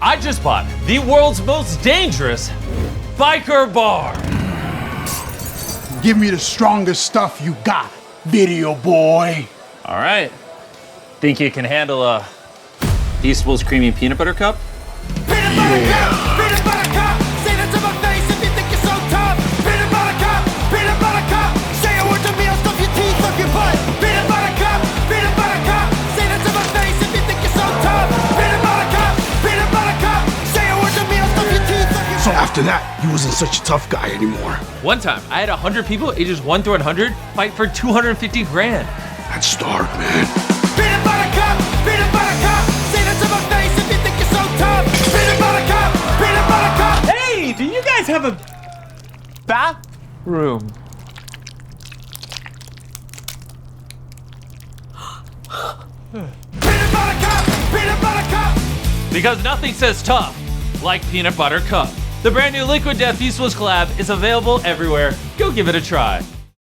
I just bought the world's most dangerous biker bar. Give me the strongest stuff you got, video boy. All right. Think you can handle a Feastables creamy peanut butter cup? Peanut butter cup, peanut butter cup. Say that to my face if you think you're so tough. Peanut butter cup, peanut butter cup. Say a word to me, I'll stuff your teeth up your butt. Peanut butter cup, peanut butter cup. Say that to my face if you think you're so tough. Peanut butter cup, peanut butter cup. Say a word to me, I'll stuff your teeth up your butt. So after that, he wasn't such a tough guy anymore. One time, I had 100 people, ages 1 through 100, fight for 250 grand. That's dark, man. Peanut butter cup, peanut butter cup. Say that to my face if you think you're so tough. Peanut butter cup, peanut butter cup. Hey, do you guys have a bathroom? Peanut butter cup, peanut butter cup. Because nothing says tough like peanut butter cup. The brand new Liquid Death Feastables collab is available everywhere. Go give it a try.